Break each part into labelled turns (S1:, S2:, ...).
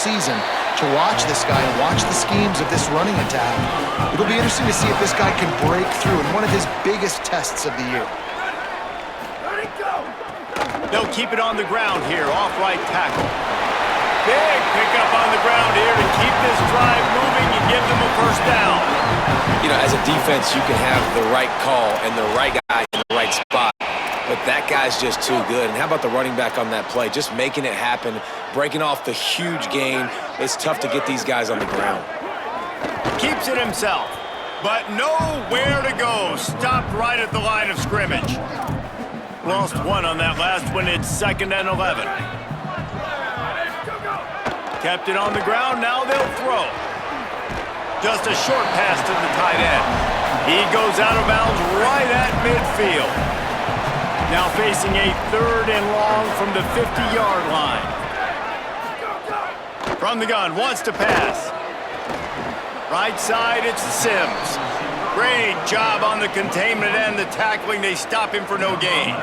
S1: season to watch this guy and watch the schemes of this running attack. It'll be interesting to see if this guy can break through in one of his biggest tests of the year.
S2: They'll keep it on the ground here, off right tackle. Big pickup on the ground here to keep this drive moving and give them a first down.
S3: You know, as a defense, you can have the right call and the right guy in the right spot. But that guy's just too good. And how about the running back on that play? Just making it happen, breaking off the huge gain. It's tough to get these guys on the ground.
S2: Keeps it himself, but nowhere to go. Stopped right at the line of scrimmage. Lost one on that last one. It's 2nd and 11. Kept it on the ground. Now they'll throw. Just a short pass to the tight end. He goes out of bounds right at midfield. Now facing a 3rd and long from the 50-yard line. From the gun, wants to pass. Right side, it's Sims. Great job on the containment and the tackling. They stop him for no gain.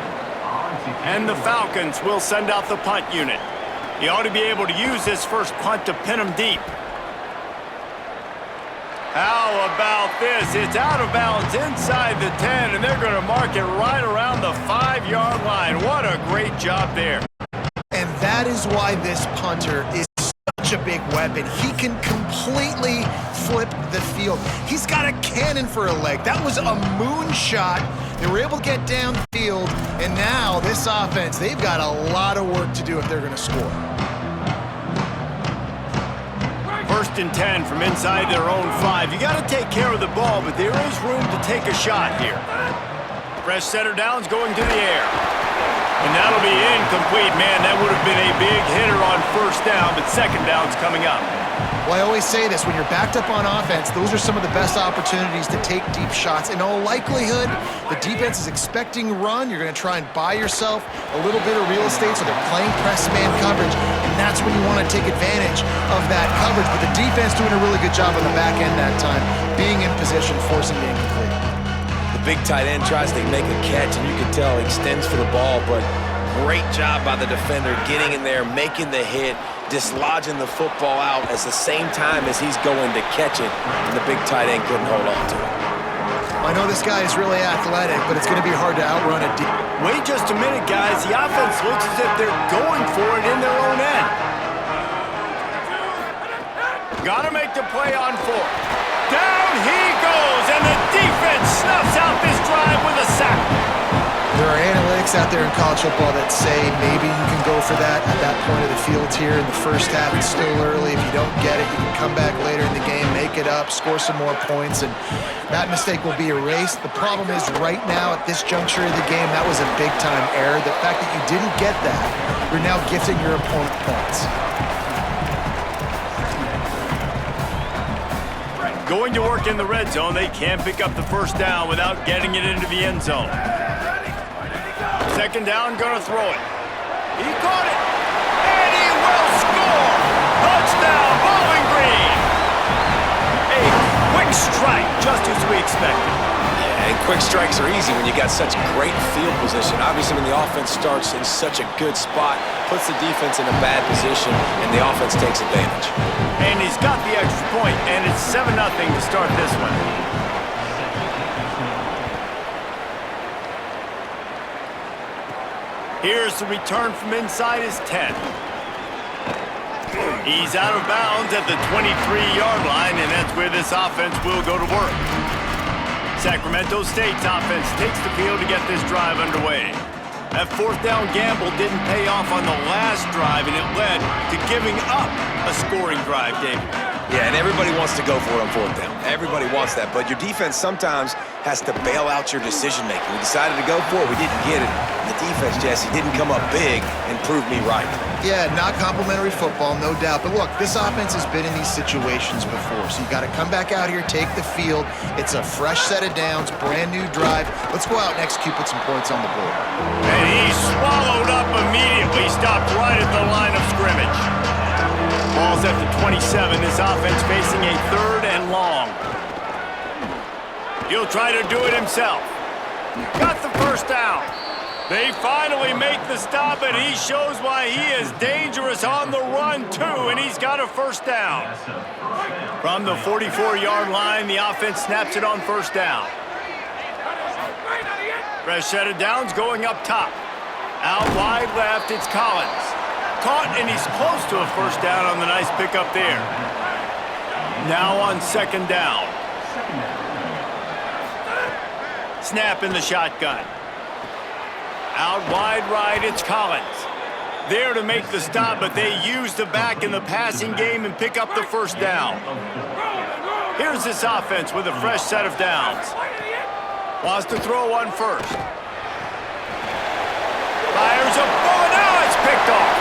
S2: And the Falcons will send out the punt unit. He ought to be able to use this first punt to pin him deep. How about this? It's out of bounds inside the 10, and they're going to mark it right around the 5-yard line. What a great job there.
S1: And that is why this punter is such a big weapon. He can completely flip the field. He's got a cannon for a leg. That was a moonshot. They were able to get downfield, and now this offense, they've got a lot of work to do if they're going to score.
S2: 1st and 10 from inside their own 5. You got to take care of the ball, but there is room to take a shot here. Fresh center down's going to the air. And that'll be incomplete. Man, that would have been a big hitter on 1st down, but 2nd down's coming up.
S1: Well, I always say this, when you're backed up on offense, those are some of the best opportunities to take deep shots. In all likelihood, the defense is expecting run. You're going to try and buy yourself a little bit of real estate, so they're playing press man coverage, and that's when you want to take advantage of that coverage. But the defense doing a really good job on the back end that time, being in position, forcing the incomplete.
S3: The big tight end tries to make a catch, and you can tell he extends for the ball, but great job by the defender getting in there, making the hit, dislodging the football out at the same time as he's going to catch it, and the big tight end couldn't hold on to it.
S1: I know this guy is really athletic, but it's going to be hard to outrun a deep.
S2: Wait just a minute, guys. The offense looks as if they're going for it in their own end. Got to make the play on 4th. Down he goes, and the defense snuffs out this drive with a sack.
S1: There are analytics out there in college football that say maybe you can go for that at that point of the field here in the first half. It's still early. If you don't get it, you can come back later in the game, make it up, score some more points, and that mistake will be erased. The problem is right now at this juncture of the game, that was a big-time error. The fact that you didn't get that, you're now gifting your opponent points.
S2: Going to work in the red zone, they can't pick up the 1st down without getting it into the end zone. 2nd down, gonna throw it. He caught it, and he will score! Touchdown, Bowling Green! A quick strike, just as we expected.
S3: Yeah, and quick strikes are easy when you got such great field position. Obviously, when the offense starts in such a good spot, puts the defense in a bad position, and the offense takes advantage.
S2: And he's got the extra point, and it's 7-0 to start this one. Here's the return from inside his 10. He's out of bounds at the 23-yard line, and that's where this offense will go to work. Sacramento State's offense takes the field to get this drive underway. That 4th down gamble didn't pay off on the last drive, and it led to giving up a scoring drive, David.
S3: Yeah, and everybody wants to go for it on 4th down. Everybody wants that, but your defense sometimes has to bail out your decision-making. We decided to go for it. We didn't get it. The defense, Jesse, didn't come up big and prove me right.
S1: Yeah, not complimentary football, no doubt. But look, this offense has been in these situations before, so you got to come back out here, take the field. It's a fresh set of downs, brand new drive. Let's go out and execute, put some points on the board.
S2: And he swallowed up immediately, stopped right at the line of scrimmage. Ball's at the 27. This offense facing a 3rd and long. He'll try to do it himself. Got the 1st down. They finally make the stop, and he shows why he is dangerous on the run, too, and he's got a first down. From the 44-yard line, the offense snaps it on first down. Fresh set of downs going up top. Out wide left, it's Collins. Caught, and he's close to a first down on the nice pickup there. Now on second down. Snap in the shotgun. Out wide right, it's Collins. There to make the stop, but they use the back in the passing game and pick up the first down. Here's this offense with a fresh set of downs. Wants to throw one first. Fires a ball, now it's picked off.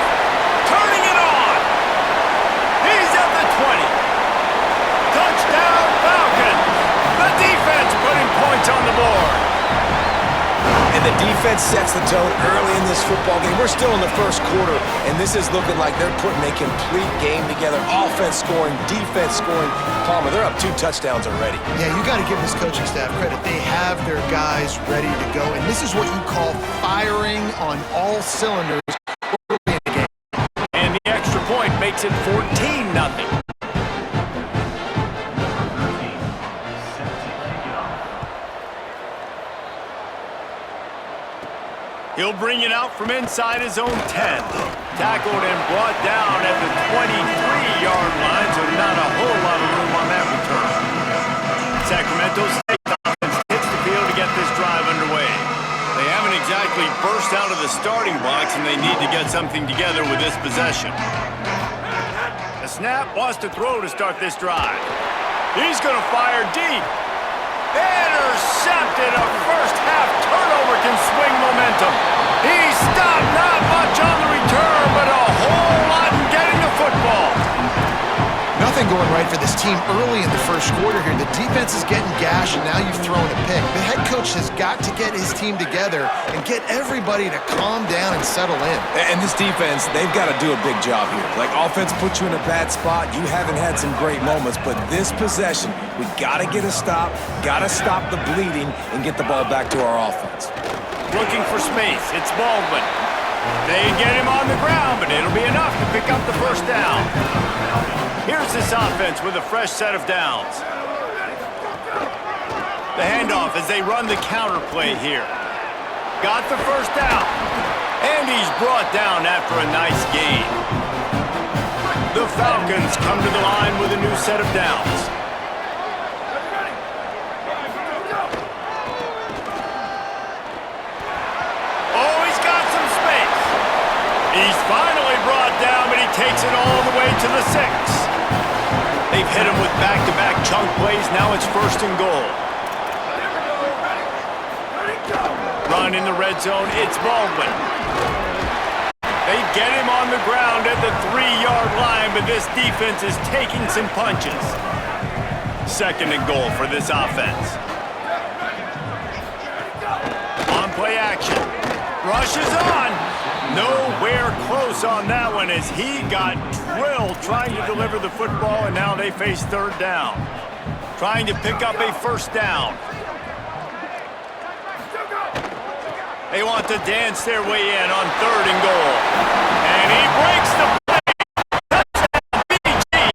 S2: Turning it on. He's at the 20. Touchdown, Falcons. The defense putting points on the board.
S3: And the defense sets the tone early in this football game. We're still in the first quarter, and this is looking like they're putting a complete game together. Offense scoring, defense scoring. Palmer, they're up 2 touchdowns already.
S1: Yeah, you got to give this coaching staff credit. They have their guys ready to go, and this is what you call firing on all cylinders early in the game.
S2: And the extra point makes it 14-0. He'll bring it out from inside his own 10. Tackled and brought down at the 23-yard line, so not a whole lot of room on that return. Sacramento State offense hits the field to get this drive underway. They haven't exactly burst out of the starting blocks, and they need to get something together with this possession. The snap wants to throw to start this drive. He's going to fire deep. Intercepted. A first-half turnover can swing momentum. He stopped, not much on the return, but a whole lot in getting the football.
S1: Nothing going right for this team early in the first quarter here. The defense is getting gashed, and now you've thrown a pick. The head coach has got to get his team together and get everybody to calm down and settle in.
S3: And this defense, they've got to do a big job here. Like, offense puts you in a bad spot. You haven't had some great moments, but this possession, we got to get a stop, got to stop the bleeding, and get the ball back to our offense.
S2: Looking for space. It's Baldwin. They get him on the ground, but it'll be enough to pick up the first down. Here's this offense with a fresh set of downs. The handoff as they run the counter play here. Got the first down. And he's brought down after a nice gain. The Falcons come to the line with a new set of downs. Oh, he's got some space. He's finally brought down, but he takes it all the way to the 6. They've hit him with back-to-back chunk plays. Now it's first and goal. Run in the red zone. It's Baldwin. They get him on the ground at the 3-yard line, but this defense is taking some punches. Second and goal for this offense. On play action. Rushes on. Nowhere close on that one as he got drilled trying to deliver the football, and now they face third down. Trying to pick up a first down. They want to dance their way in on third and goal. And he breaks the play. Touchdown, BG.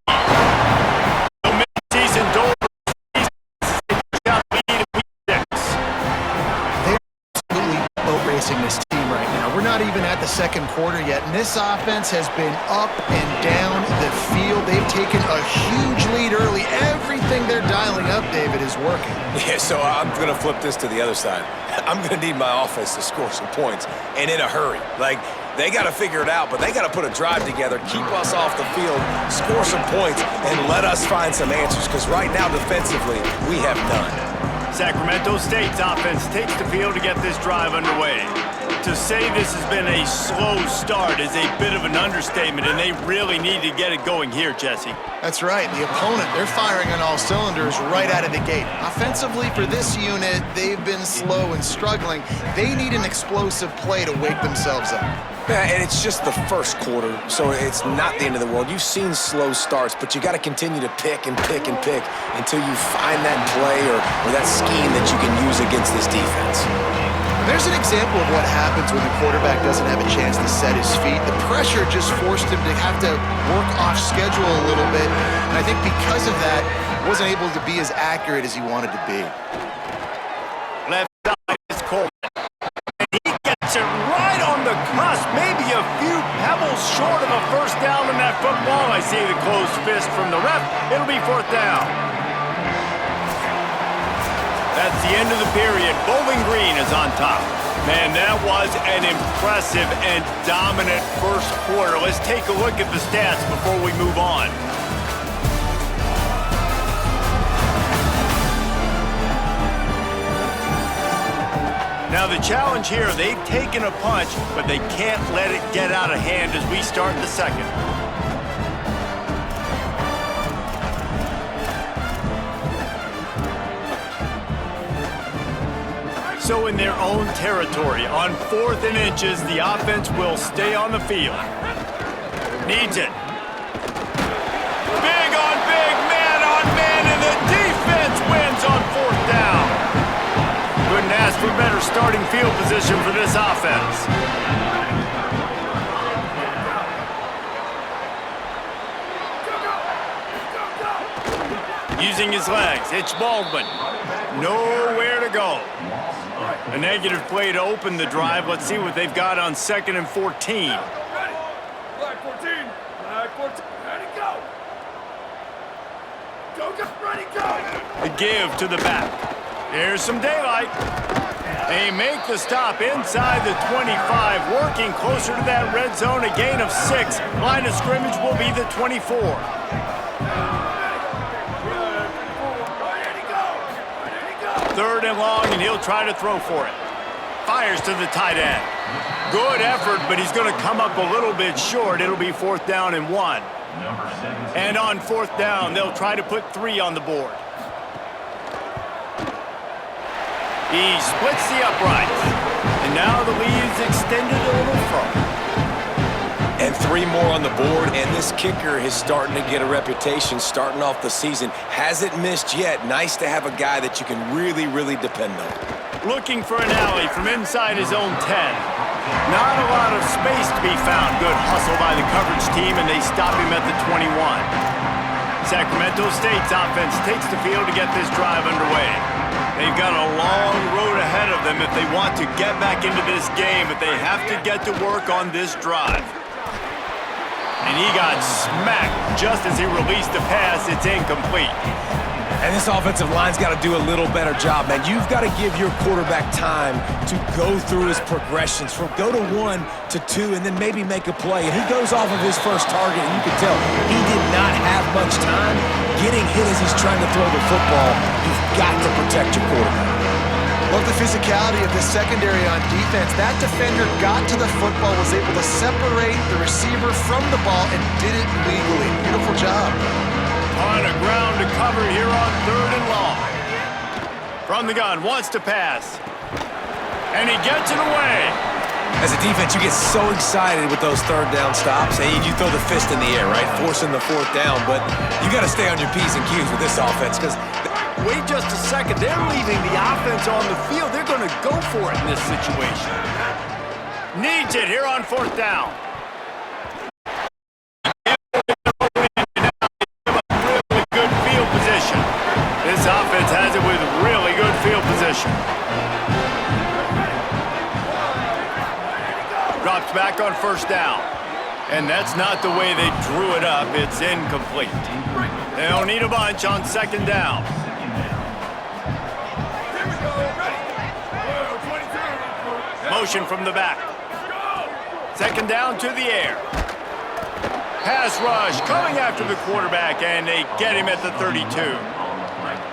S2: The mid-season door. They're
S1: absolutely boat racing this team right now. We're not even at the second quarter yet, and this offense has been up and down the field. They've taken a huge lead early. Everything they're dialing up, David, is working.
S3: Yeah, so I'm going to flip this to the other side. I'm going to need my offense to score some points, and in a hurry. Like, they got to figure it out, but they got to put a drive together, keep us off the field, score some points, and let us find some answers, because right now, defensively, we have none.
S2: Sacramento State's offense takes the field to get this drive underway. To say this has been a slow start is a bit of an understatement, and they really need to get it going here, Jesse.
S1: That's right. The opponent, they're firing on all cylinders right out of the gate. Offensively, for this unit, they've been slow and struggling. They need an explosive play to wake themselves up.
S3: Yeah, and it's just the first quarter, so it's not the end of the world. You've seen slow starts, but you got to continue to pick and pick and pick until you find that play or that scheme that you can use against this defense.
S1: There's an example of what happens when the quarterback doesn't have a chance to set his feet. The pressure just forced him to have to work off schedule a little bit, and I think because of that, he wasn't able to be as accurate as he wanted to be.
S2: Left side is Coleman. And he gets it right on the cusp, maybe a few pebbles short of a first down in that football. I see the closed fist from the ref. It'll be fourth down. That's the end of the period. Bowling Green is on top. Man, that was an impressive and dominant first quarter. Let's take a look at the stats before we move on. Now the challenge here, they've taken a punch, but they can't let it get out of hand as we start the second. So in their own territory, on 4th and inches, the offense will stay on the field. Needs it. Big on big, man on man, and the defense wins on 4th down. Couldn't ask for better starting field position for this offense. Using his legs, it's Baldwin. Nowhere to go. A negative play to open the drive. Let's see what they've got on 2nd and 14.
S4: Black 14. Black 14. Ready, go. Go, ready, go.
S2: The give to the back. Here's some daylight. They make the stop inside the 25, working closer to that red zone, a gain of 6. Line of scrimmage will be the 24. Third and long, and he'll try to throw for it. Fires to the tight end. Good effort, but he's going to come up a little bit short. It'll be 4th down and 1. And on 4th down, they'll try to put 3 on the board. He splits the uprights. And now the lead's extended a little further.
S3: And 3 more on the board, and this kicker is starting to get a reputation starting off the season. Hasn't missed yet. Nice to have a guy that you can really, really depend on.
S2: Looking for an alley from inside his own 10. Not a lot of space to be found. Good hustle by the coverage team, and they stop him at the 21. Sacramento State's offense takes the field to get this drive underway. They've got a long road ahead of them if they want to get back into this game, but they have to get to work on this drive. And he got smacked just as he released the pass. It's incomplete.
S3: And this offensive line's got to do a little better job, man. You've got to give your quarterback time to go through his progressions from go to 1 to 2 and then maybe make a play. And he goes off of his first target, and you can tell he did not have much time getting hit as he's trying to throw the football. You've got to protect your quarterback.
S1: Love the physicality of the secondary on defense. That defender got to the football, was able to separate the receiver from the ball, and did it legally. Beautiful job.
S2: On a ground to cover here on 3rd and long. From the gun, wants to pass. And he gets it away.
S3: As a defense, you get so excited with those 3rd down stops, and you throw the fist in the air, right? Forcing the 4th down, but you got to stay on your P's and Q's with this offense because
S2: wait just a second. They're leaving the offense on the field. They're going to go for it in this situation. Needs it here on 4th down. Really good field position. This offense has it with really good field position. Drops back on 1st down. And that's not the way they drew it up. It's incomplete. They'll need a bunch on 2nd down. Motion from the back. 2nd down to the air. Pass rush coming after the quarterback, and they get him at the 32.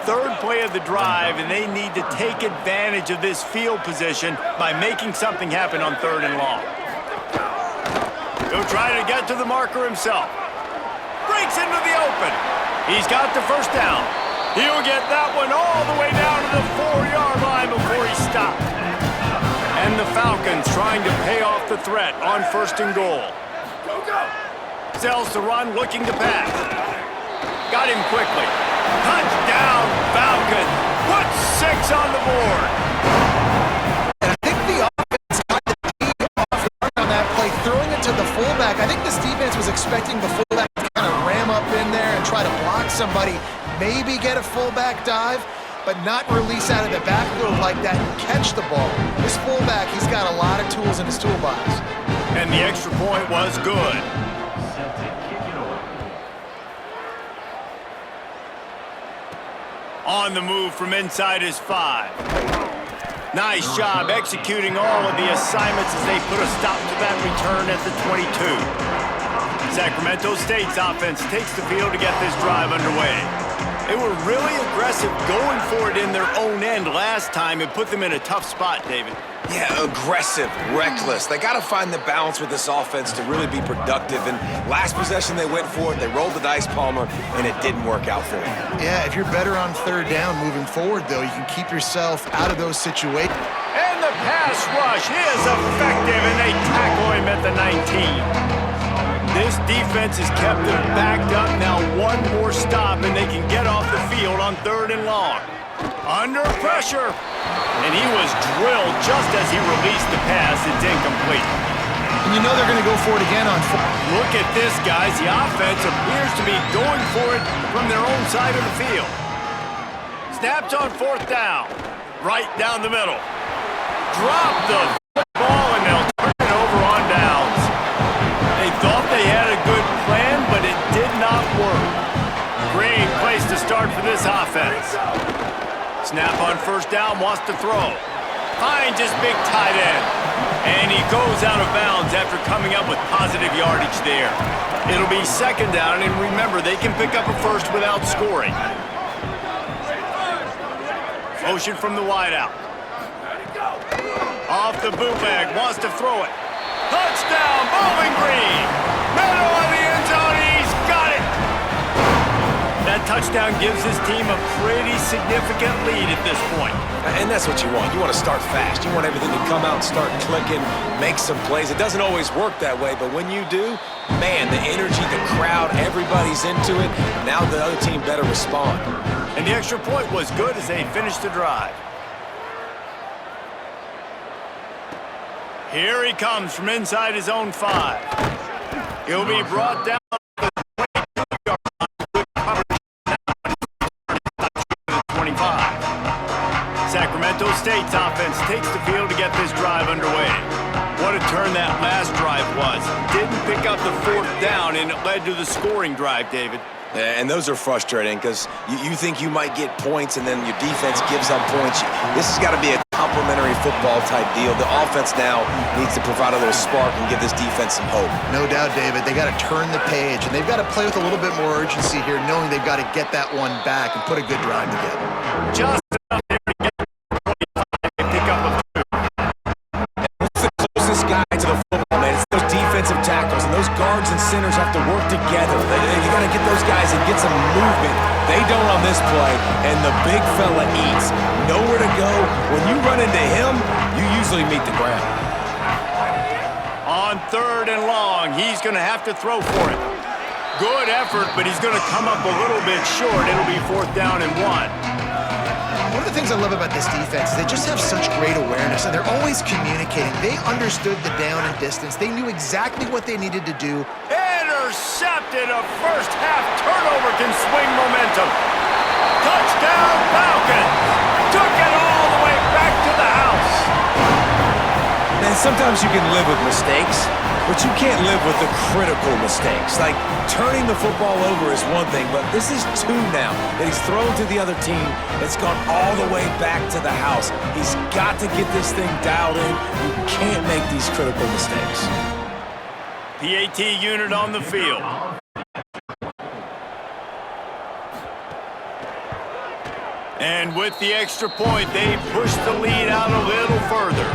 S2: 3rd play of the drive, and they need to take advantage of this field position by making something happen on 3rd and long. He'll try to get to the marker himself. Breaks into the open. He's got the 1st down. He'll get that one all the way down to the 4-yard line before he stopped. And the Falcons trying to pay off the threat on 1st and goal. Sells the run, looking to pass. Got him quickly. Touchdown, Falcons. Put 6 on the board.
S1: And I think there and try to block somebody, maybe get a fullback dive, but not release out of the backfield like that and catch the ball. This fullback, he's got a lot of tools in his toolbox.
S2: And the extra point was good. On the move from inside his 5. Nice job executing all of the assignments as they put a stop to that return at the 22. Sacramento State's offense takes the field to get this drive underway. They were really aggressive going for it in their own end last time. It put them in a tough spot, David.
S3: Yeah, aggressive, reckless. They got to find the balance with this offense to really be productive. And last possession, they went for it. They rolled the dice, Palmer, and it didn't work out for them.
S1: Yeah, if you're better on third down moving forward, though, you can keep yourself out of those situations.
S2: And the pass rush is effective, and they tackle him at the 19. This defense has kept them backed up. Now one more stop, and they can get off the field on 3rd and long. Under pressure. And he was drilled just as he released the pass. It's incomplete.
S1: And you know they're going to go for it again on 4.
S2: Look at this, guys. The offense appears to be going for it from their own side of the field. Snaps on 4th down. Right down the middle. Drop the ball, and they'll turn it over on downs. They thought they had a good plan, but it did not work. Great place to start for this offense. Snap on 1st down, wants to throw. Finds his big tight end. And he goes out of bounds after coming up with positive yardage there. It'll be 2nd down, and remember, they can pick up a first without scoring. Motion from the wideout. Off the bootleg, wants to throw it. Touchdown, Bowling Green! Middle of the end zone, he's got it! That touchdown gives his team a pretty significant lead at this point.
S3: And that's what you want. You want to start fast. You want everything to come out and start clicking, make some plays. It doesn't always work that way, but when you do, man, the energy, the crowd, everybody's into it. Now the other team better respond.
S2: And the extra point was good as they finished the drive. Here he comes from inside his own 5. He'll be brought down to the 22-yard line with coverage now 25. Sacramento State's offense takes the field to get this drive underway. What a turn that last drive was. Didn't pick up the 4th down, and it led to the scoring drive, David.
S3: Yeah, and those are frustrating because you think you might get points and then your defense gives up points. This has got to be a complementary football type deal. The offense now needs to provide a little spark and give this defense some hope.
S1: No doubt, David. They got to turn the page, and they've got to play with a little bit more urgency here, knowing they've got to get that one back and put a good drive together.
S2: Just enough there to get the 25 and pick up a 2.
S3: Who's the closest guy to the football, man? It's those defensive tackles, and those guards and centers have to work together. You got to get those guys and get some movement. They don't on this play, and the big fella eats. Nowhere to go. When you run into him, you usually meet the ground.
S2: On 3rd and long, he's going to have to throw for it. Good effort, but he's going to come up a little bit short. It'll be 4th down and 1.
S1: One of the things I love about this defense is they just have such great awareness, and they're always communicating. They understood the down and distance. They knew exactly what they needed to do.
S2: Intercepted. A first-half turnover can swing momentum. Touchdown, Falcons. Took it all the way back to the house.
S3: Man, sometimes you can live with mistakes, but you can't live with the critical mistakes. Like, turning the football over is one thing, but this is 2 now that he's thrown to the other team that's gone all the way back to the house. He's got to get this thing dialed in. You can't make these critical mistakes.
S2: PAT unit on the field. And with the extra point, they push the lead out a little further.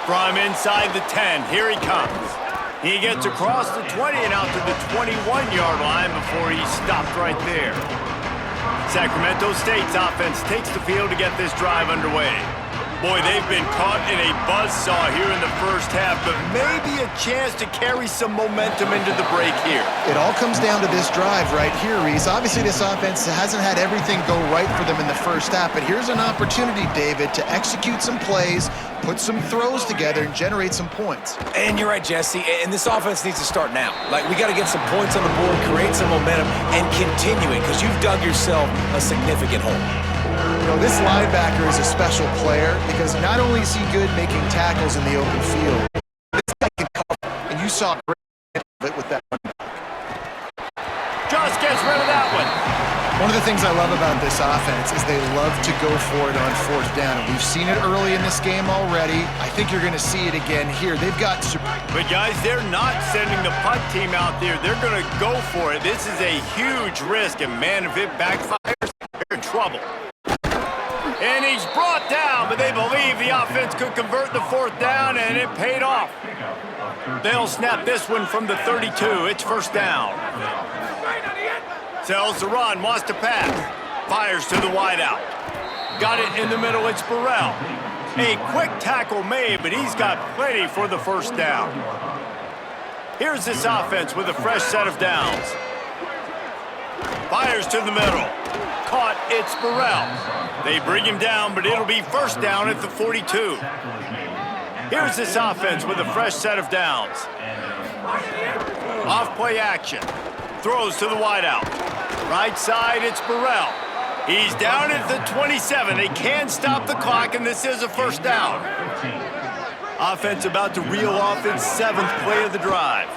S2: From inside the 10, here he comes. He gets across the 20 and out to the 21-yard line before he's stopped right there. Sacramento State's offense takes the field to get this drive underway. Boy, they've been caught in a buzzsaw here in the first half, but maybe a chance to carry some momentum into the break here.
S1: It all comes down to this drive right here, Reese. Obviously, this offense hasn't had everything go right for them in the first half, but here's an opportunity, David, to execute some plays, put some throws together, and generate some points.
S3: And you're right, Jesse, and this offense needs to start now. Like, we got to get some points on the board, create some momentum, and continue it, because you've dug yourself a significant hole.
S1: You know, this linebacker is a special player because not only is he good making tackles in the open field, this guy can cover, and you saw great of it with that one.
S2: Just gets rid of that one.
S1: One of the things I love about this offense is they love to go for it on fourth down. We've seen it early in this game already. I think you're going to see it again here. They've got...
S2: But, guys, they're not sending the punt team out there. They're going to go for it. This is a huge risk, and, man, if it backfires, they're in trouble. And he's brought down, but they believe the offense could convert the fourth down, and it paid off. They'll snap this one from the 32. It's first down. Sells the run, wants to pass. Fires to the wideout. Got it in the middle, it's Burrell. A quick tackle made, but he's got plenty for the first down. Here's this offense with a fresh set of downs. Fires to the middle. Caught, it's Burrell. They bring him down, but it'll be first down at the 42. Here's this offense with a fresh set of downs. Off play action. Throws to the wideout. Right side, it's Burrell. He's down at the 27. They can't stop the clock, and this is a first down. Offense about to reel off its 7th play of the drive.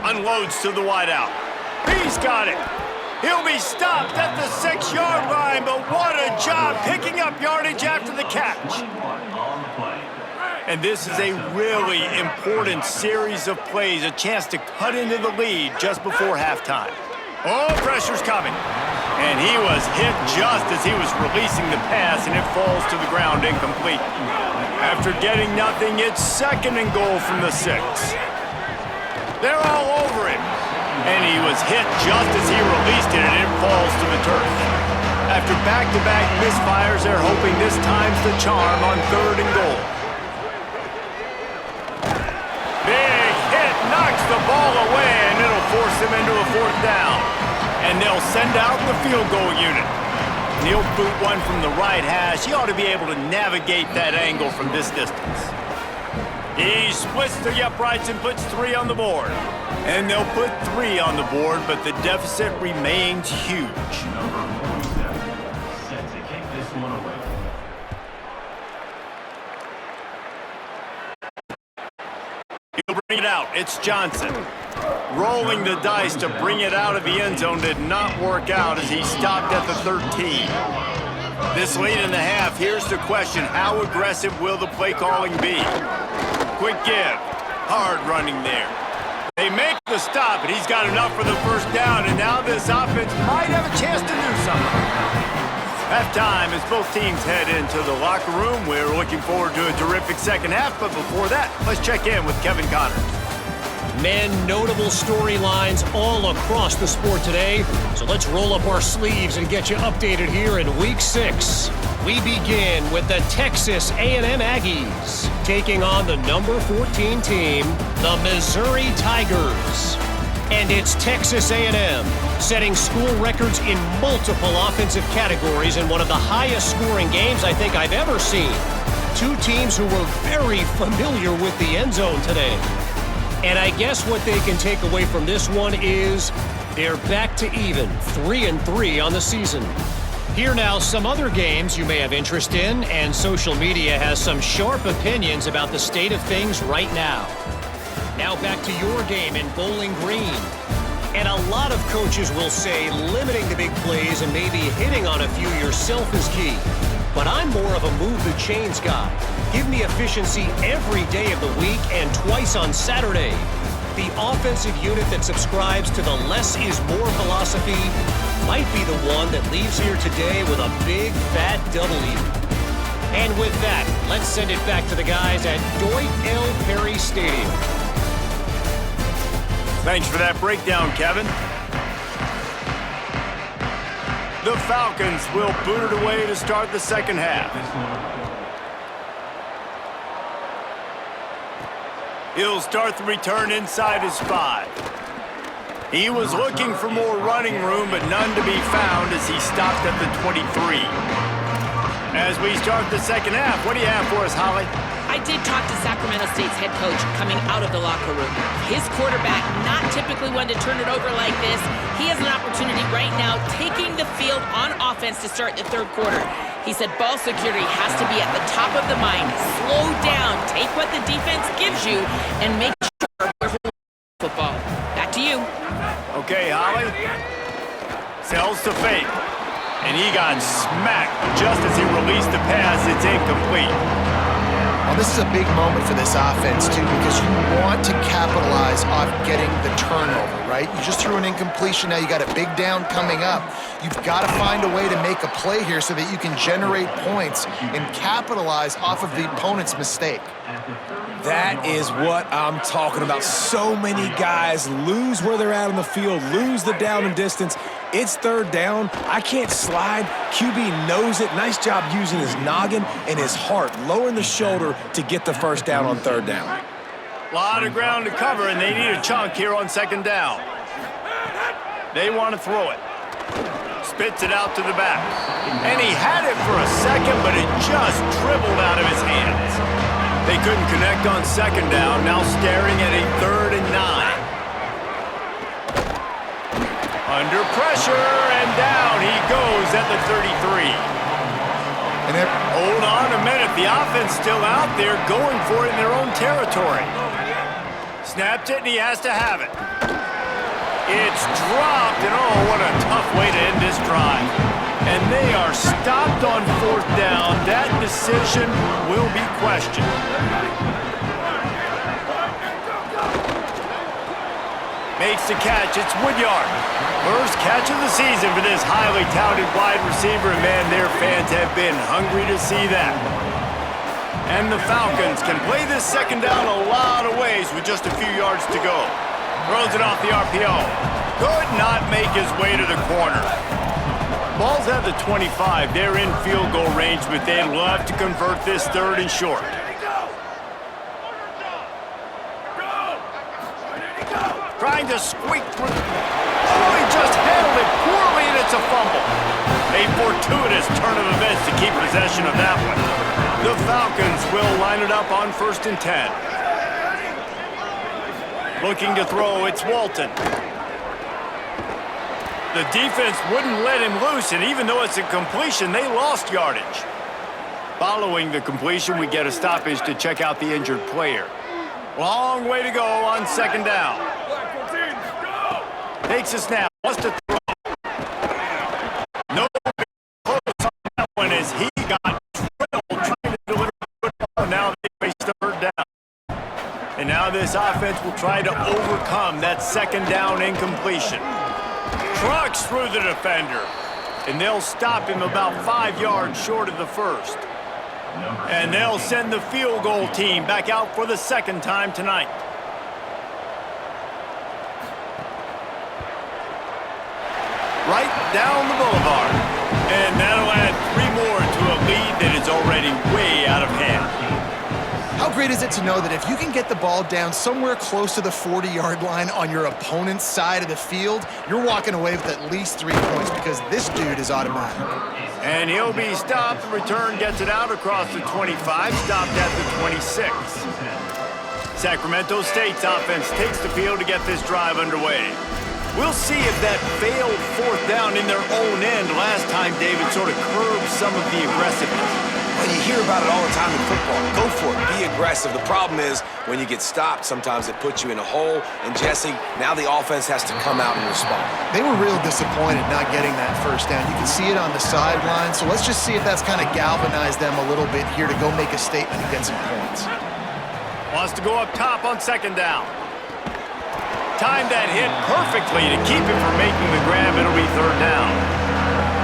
S2: Unloads to the wideout. He's got it. He'll be stopped at the 6-yard line, but what a job picking up yardage after the catch. And this is a really important series of plays, a chance to cut into the lead just before halftime. Oh, pressure's coming. And he was hit just as he was releasing the pass, and it falls to the ground incomplete. After getting nothing, it's 2nd and goal from the 6. They're all over him. And he was hit just as he released it, and it falls to the turf. After back-to-back misfires, they're hoping this time's the charm on 3rd and goal. Big hit, knocks the ball away, and it'll force him into a 4th down. And they'll send out the field goal unit. He'll boot one from the right hash. He ought to be able to navigate that angle from this distance. He splits the uprights and puts 3 on the board. And they'll put 3 on the board, but the deficit remains huge.
S5: Set to kick this one away.
S2: He'll bring it out. It's Johnson. Rolling the dice to bring it out of the end zone did not work out as he stopped at the 13. This late in the half, here's the question. How aggressive will the play calling be? Quick give. Hard running there. They make the stop, and he's got enough for the first down, and now this offense might have a chance to do something. Halftime as both teams head into the locker room. We're looking forward to a terrific second half, but before that, let's check in with Kevin Connors.
S6: Men, notable storylines all across the sport today. So let's roll up our sleeves and get you updated here in Week 6. We begin with the Texas A&M Aggies taking on the number 14 team, the Missouri Tigers. And it's Texas A&M setting school records in multiple offensive categories in one of the highest scoring games I think I've ever seen. Two teams who were very familiar with the end zone today. And I guess what they can take away from this one is they're back to even, 3-3 on the season. Here now, some other games you may have interest in, and social media has some sharp opinions about the state of things right now. Now back to your game in Bowling Green. And a lot of coaches will say limiting the big plays and maybe hitting on a few yourself is key. But I'm more of a move the chains guy. Give me efficiency every day of the week and twice on Saturday. The offensive unit that subscribes to the less is more philosophy might be the one that leaves here today with a big fat W. And with that, let's send it back to the guys at Dwight L. Perry Stadium.
S2: Thanks for that breakdown, Kevin. The Falcons will boot it away to start the second half. He'll start the return inside his 5. He was looking for more running room, but none to be found as he stopped at the 23. As we start the second half, what do you have for us, Holly?
S5: I did talk to Sacramento State's head coach coming out of the locker room. His quarterback, not typically one to turn it over like this. He has an opportunity right now taking the field on offense to start the third quarter. He said ball security has to be at the top of the mind. Slow down, take what the defense gives you, and make sure we're football. Back to you.
S2: Okay, Holly. Sells to fake. And he got smacked just as he released the pass. It's incomplete.
S1: Well, this is a big moment for this offense, too, because you want to capitalize on getting the turnover, right? You just threw an incompletion. Now you got a big down coming up. You've got to find a way to make a play here so that you can generate points and capitalize off of the opponent's mistake.
S3: That is what I'm talking about. So many guys lose where they're at on the field, lose the down and distance. It's third down. I can't slide. QB knows it. Nice job using his noggin and his heart, lowering the shoulder to get the first down on third down.
S2: A lot of ground to cover, and they need a chunk here on second down. They want to throw it. Spits it out to the back. And he had it for a second, but it just dribbled out of his hands. They couldn't connect on second down, now staring at a 3rd and 9. Under pressure, and down he goes at the 33. Hold on a minute. The offense still out there going for it in their own territory. Snapped it, and he has to have it. It's dropped, and oh, what a tough way to end this drive. And they are stopped on 4th down. That decision will be questioned. Makes the catch. It's Woodyard. First catch of the season for this highly touted wide receiver. And man, their fans have been hungry to see that. And the Falcons can play this second down a lot of ways with just a few yards to go. Throws it off the RPO. Could not make his way to the corner. Ball's at the 25. They're in field goal range, but they'd love to convert this 3rd and short. Trying to squeak through. Oh, he just handled it poorly, and it's a fumble. A fortuitous turn of events to keep possession of that one. The Falcons will line it up on 1st and 10. Looking to throw, it's Walton. The defense wouldn't let him loose, and even though it's a completion, they lost yardage. Following the completion, we get a stoppage to check out the injured player. Long way to go on second down. Takes a snap, wants to throw. No close on that one as he got drilled trying to deliver the football. Now they face 3rd down. And now this offense will try to overcome that second down incompletion. Trucks through the defender. And they'll stop him about 5 yards short of the first. And they'll send the field goal team back out for the second time tonight. Right down the boulevard. And that'll add 3 more to a lead that is already way out of hand.
S1: How great is it to know that if you can get the ball down somewhere close to the 40-yard line on your opponent's side of the field, you're walking away with at least 3 points because this dude is automatic.
S2: And he'll be stopped. The return gets it out across the 25, stopped at the 26. Sacramento State's offense takes the field to get this drive underway. We'll see if that failed 4th down in their own end last time, David, sort of curbed some of the aggressiveness.
S3: Well, you hear about it all the time in football. Go for it. Be aggressive. The problem is when you get stopped, sometimes it puts you in a hole. And, Jesse, now the offense has to come out and respond.
S1: They were real disappointed not getting that first down. You can see it on the sideline. So let's just see if that's kind of galvanized them a little bit here to go make a statement and get some points.
S2: Wants to go up top on second down. Timed that hit perfectly to keep him from making the grab. It'll be 3rd down.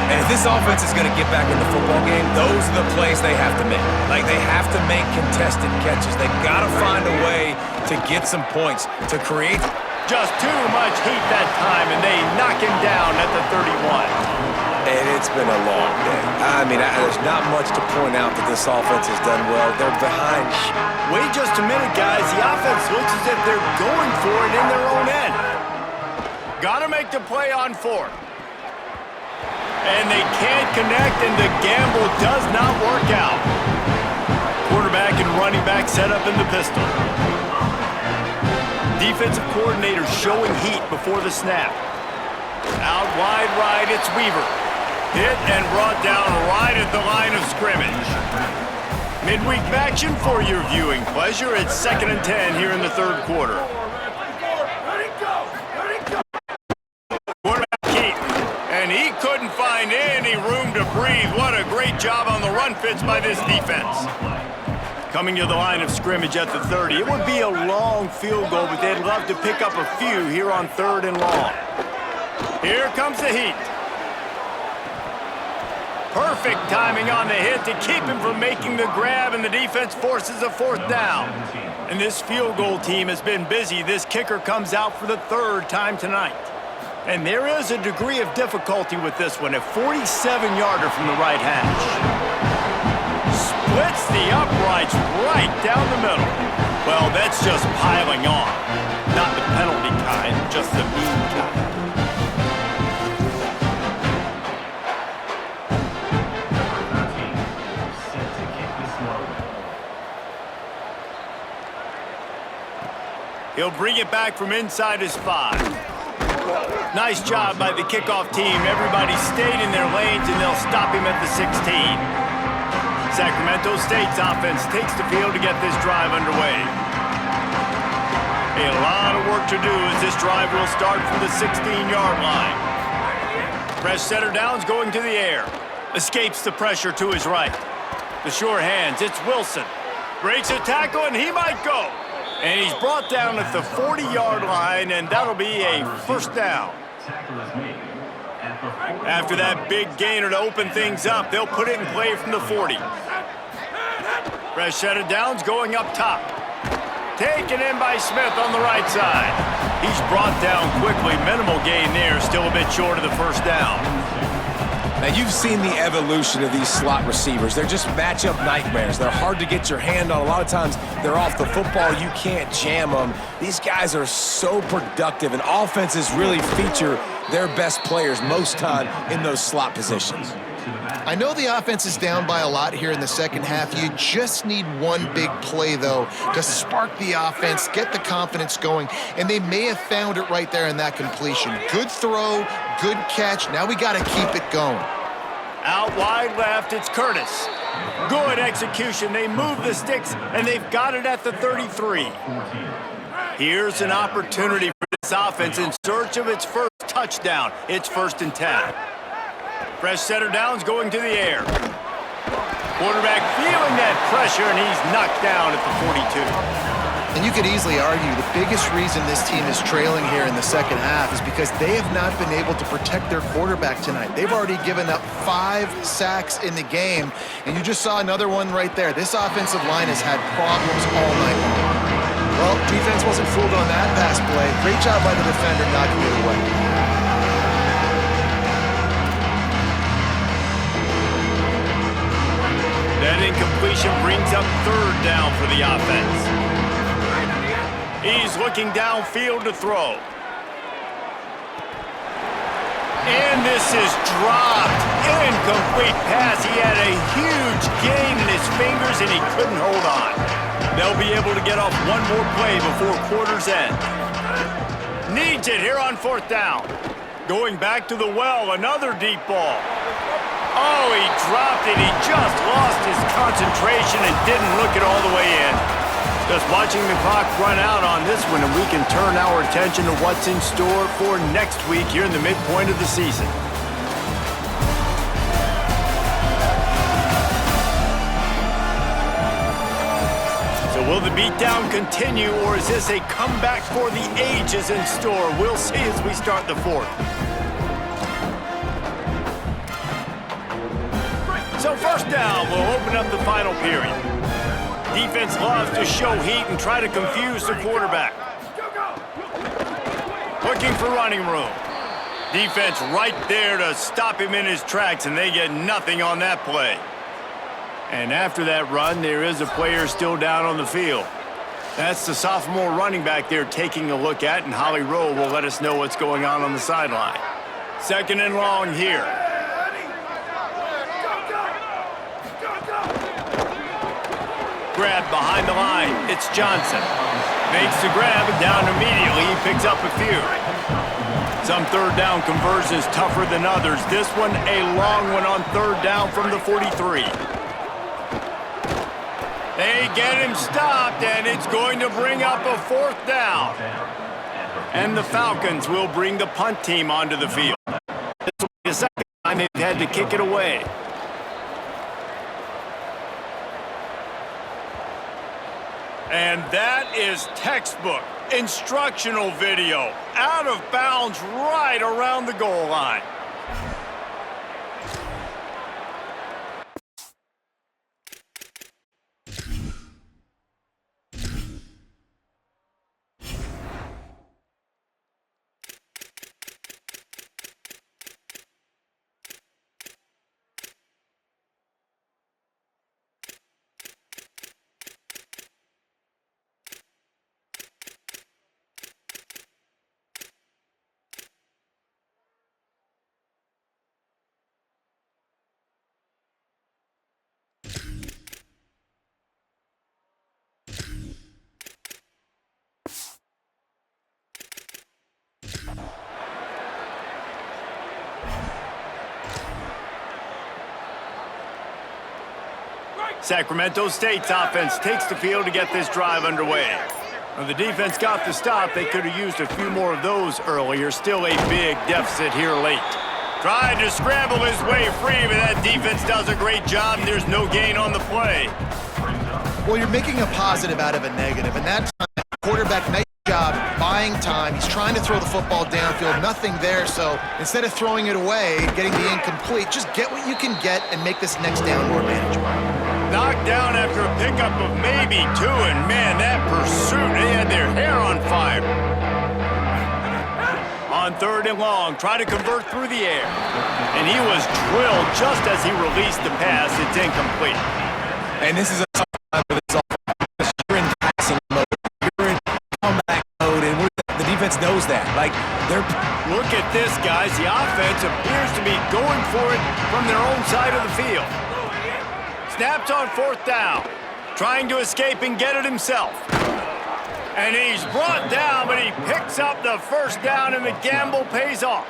S3: And if this offense is going to get back in the football game, those are the plays they have to make. Like, they have to make contested catches. They've got to find a way to get some points, to create.
S2: Just too much heat that time, and they knock him down at the 31.
S3: And it's been a long day. I mean, there's not much to point out that this offense has done well. They're behind.
S2: Wait just a minute, guys. The offense looks as if they're going for it in their own end. Got to make the play on fourth. And they can't connect, and the gamble does not work out. Quarterback and running back set up in the pistol. Defensive coordinator showing heat before the snap. Out wide right, it's Weaver. Hit and brought down right at the line of scrimmage. Midweek action for your viewing pleasure. It's 2nd and 10 here in the third quarter. Quarterback Keaton, and he couldn't find any room to breathe. What a great job on the run fits by this defense. Coming to the line of scrimmage at the 30. It would be a long field goal, but they'd love to pick up a few here on 3rd and long. Here comes the heat. Perfect timing on the hit to keep him from making the grab, and the defense forces a 4th down. And this field goal team has been busy. This kicker comes out for the 3rd time tonight. And there is a degree of difficulty with this one, a 47-yarder from the right hash. Splits the uprights right down the middle. Well, that's just piling on. Not the penalty kind, just the mean kind. He'll bring it back from inside his 5. Nice job by the kickoff team. Everybody stayed in their lanes, and they'll stop him at the 16. Sacramento State's offense takes the field to get this drive underway. A lot of work to do as this drive will start from the 16-yard line. Fresh setter down's going to the air. Escapes the pressure to his right. The sure hands, it's Wilson. Breaks a tackle, and he might go. And he's brought down at the 40-yard line, and that'll be a 1st down. After that big gainer to open things up, they'll put it in play from the 40. Fresh set of downs going up top. Taken in by Smith on the right side. He's brought down quickly. Minimal gain there, still a bit short of the 1st down.
S3: Now, you've seen the evolution of these slot receivers. They're just matchup nightmares. They're hard to get your hand on. A lot of times, they're off the football. You can't jam them. These guys are so productive, and offenses really feature their best players most time in those slot positions.
S1: I know the offense is down by a lot here in the second half. You just need one big play, though, to spark the offense, get the confidence going, and they may have found it right there in that completion. Good throw, good catch. Now we got to keep it going.
S2: Out wide left, it's Curtis. Good execution. They move the sticks, and they've got it at the 33. Here's an opportunity for this offense in search of its first touchdown. It's 1st and 10. Fresh setter down's going to the air. Quarterback feeling that pressure, and he's knocked down at the 42.
S1: And you could easily argue the biggest reason this team is trailing here in the second half is because they have not been able to protect their quarterback tonight. They've already given up 5 sacks in the game, and you just saw another one right there. This offensive line has had problems all night long. Well, defense wasn't fooled on that pass play. Great job by the defender knocking it away.
S2: That incompletion brings up 3rd down for the offense. He's looking downfield to throw. And this is dropped. Incomplete pass. He had a huge gain in his fingers, and he couldn't hold on. They'll be able to get off one more play before quarter's end. Needs it here on 4th down. Going back to the well, another deep ball. Oh, he dropped it. He just lost his concentration and didn't look it all the way in. Just watching the clock run out on this one, and we can turn our attention to what's in store for next week here in the midpoint of the season. So will the beatdown continue, or is this a comeback for the ages in store? We'll see as we start the 4th. So 1st down will open up the final period. Defense loves to show heat and try to confuse the quarterback. Looking for running room. Defense right there to stop him in his tracks, and they get nothing on that play. And after that run, there is a player still down on the field. That's the sophomore running back there taking a look at, and Holly Rowe will let us know what's going on the sideline. 2nd and long here. Grab behind the line. It's Johnson. Makes the grab and down immediately. He picks up a few. Some 3rd down conversions tougher than others. This one a long one on 3rd down from the 43. They get him stopped, and it's going to bring up a 4th down. And the Falcons will bring the punt team onto the field. This will be the 2nd time they've had to kick it away. And that is textbook instructional video. Out of bounds right around the goal line. Sacramento State's offense takes the field to get this drive underway. When the defense got the stop, they could have used a few more of those earlier. Still a big deficit here late. Trying to scramble his way free, but that defense does a great job, and there's no gain on the play.
S1: Well, you're making a positive out of a negative, and that time, quarterback, nice job buying time. He's trying to throw the football downfield, nothing there, so instead of throwing it away, getting the incomplete, just get what you can get and make this next down more manageable.
S2: Knocked down after a pickup of maybe 2, and man, that pursuit, they had their hair on fire. On 3rd and long, try to convert through the air. And he was drilled just as he released the pass. It's incomplete.
S3: And this is a time where it's all you're in passing mode, you're in comeback mode, and the defense knows that. Like,
S2: look at this, guys. The offense appears to be going for it from their own side of the field. Snaps on 4th down. Trying to escape and get it himself. And he's brought down, but he picks up the 1st down, and the gamble pays off.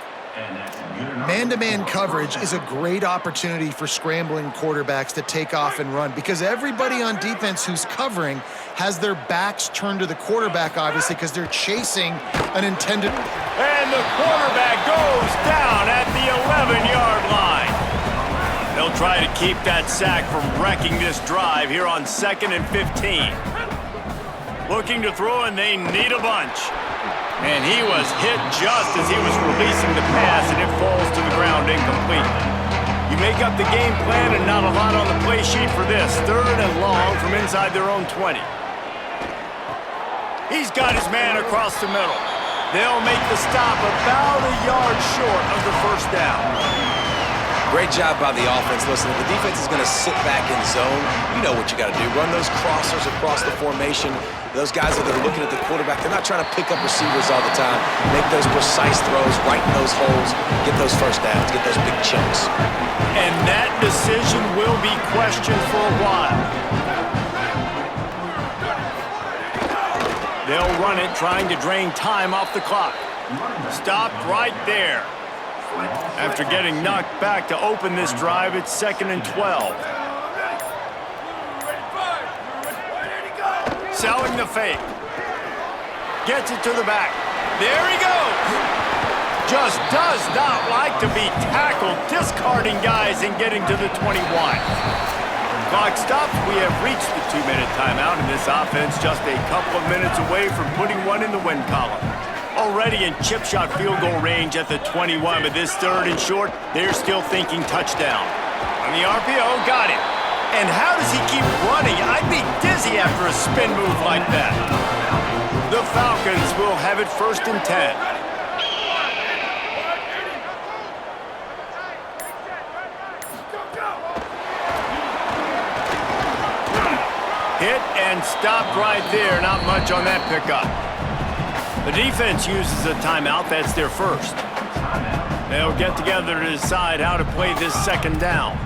S1: Man-to-man coverage is a great opportunity for scrambling quarterbacks to take off and run because everybody on defense who's covering has their backs turned to the quarterback, obviously, because they're chasing an intended...
S2: And the quarterback goes down at the 11-yard line. They'll try to keep that sack from wrecking this drive here on 2nd and 15. Looking to throw, and they need a bunch. And he was hit just as he was releasing the pass, and it falls to the ground incomplete. You make up the game plan and not a lot on the play sheet for this. 3rd and long from inside their own 20. He's got his man across the middle. They'll make the stop about a yard short of the 1st down.
S3: great job by the offense. Listen, if the defense is going to sit back in zone, you know what you got to do. Run those crossers across the formation. Those guys that are looking at the quarterback, they're not trying to pick up receivers all the time. Make those precise throws, right in those holes, get those first downs, get those big chunks.
S2: And that decision will be questioned for a while. They'll run it, trying to drain time off the clock. Stopped right there. After getting knocked back to open this drive, it's 2nd and 12. Selling the fake. Gets it to the back. There he goes. Just does not like to be tackled, discarding guys and getting to the 21. Clock stops. We have reached the 2-minute timeout, and this offense just a couple of minutes away from putting one in the win column. Already in chip shot field goal range at the 21, but this 3rd and short, they're still thinking touchdown. On the RPO, got it. And how does he keep running? I'd be dizzy after a spin move like that. The Falcons will have it 1st and 10. and stopped right there. Not much on that pickup. The defense uses a timeout. That's their first. They'll get together to decide how to play this second down.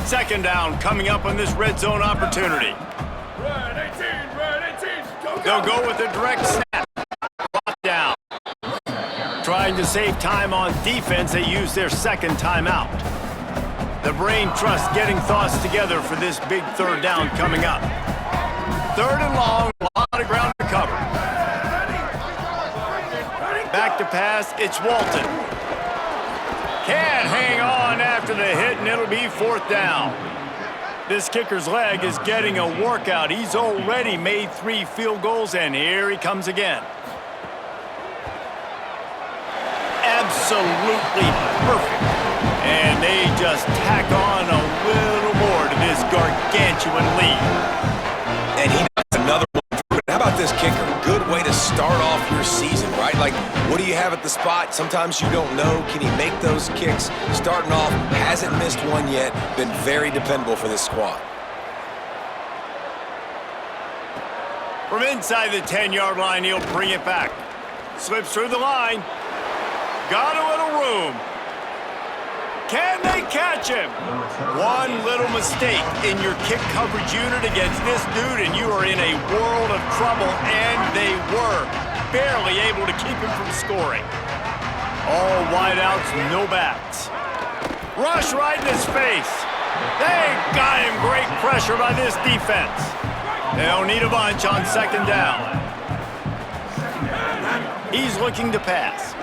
S2: Second down coming up on this red zone opportunity.
S4: Red 18, red 18. Go, go.
S2: They'll go with a direct snap. Drop down. Trying to save time on defense, they use their second timeout. The brain trust getting thoughts together for this big third down coming up. Third and long, a lot of ground to cover. Back to pass, it's Walton. Can't hang on after the hit, and it'll be fourth down. This kicker's leg is getting a workout. He's already made 3 field goals, and here he comes again. Absolutely perfect. And they just tack on a little more to this gargantuan lead.
S3: And he does another one. How about this kicker? Good way to start off your season, right? Like, what do you have at the spot? Sometimes you don't know. Can he make those kicks? Starting off, hasn't missed one yet. Been very dependable for this squad.
S2: From inside the 10-yard line, he'll bring it back. Slips through the line. Got a little room. Can they catch him? One little mistake in your kick coverage unit against this dude, and you are in a world of trouble, and they were barely able to keep him from scoring. All wideouts, no backs. Rush right in his face. They got him. Great pressure by this defense. They'll need a bunch on second down. He's looking to pass.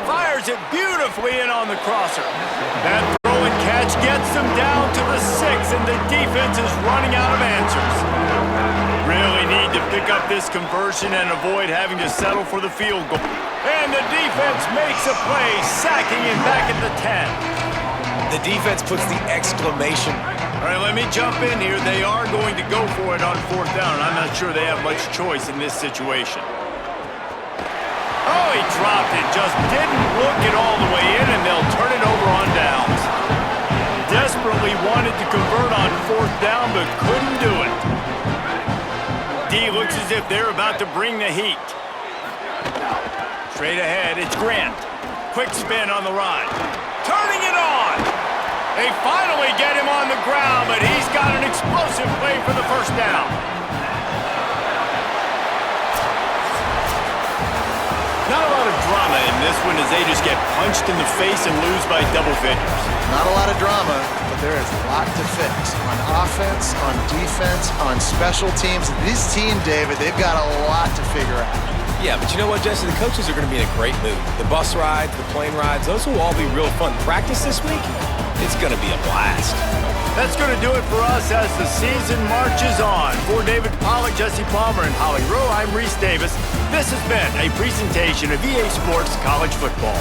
S2: Fires it beautifully in on the crosser. That throw and catch gets them down to the 6, and the defense is running out of answers. Really need to pick up this conversion and avoid having to settle for the field goal. And the defense makes a play, sacking him back at the 10.
S3: The defense puts the exclamation.
S2: All right, let me jump in here. They are going to go for it on fourth down. I'm not sure they have much choice in this situation. Oh, he dropped it. Just didn't look it all the way in, and they'll turn it over on downs. Desperately wanted to convert on fourth down, but couldn't do it. D looks as if they're about to bring the heat. Straight ahead, it's Grant. Quick spin on the ride. Turning it on. They finally get him on the ground, but he's got an explosive play for the first down. Not a lot of drama in this one as they just get punched in the face and lose by double figures.
S1: Not a lot of drama, but there is a lot to fix. On offense, on defense, on special teams. This team, David, they've got a lot to figure out.
S3: Yeah, but you know what, Jesse? The coaches are going to be in a great mood. The bus rides, the plane rides, those will all be real fun. Practice this week, it's going to be a blast.
S2: That's going to do it for us as the season marches on. For David Pollack, Jesse Palmer, and Holly Rowe, I'm Reese Davis. This has been a presentation of EA Sports College Football.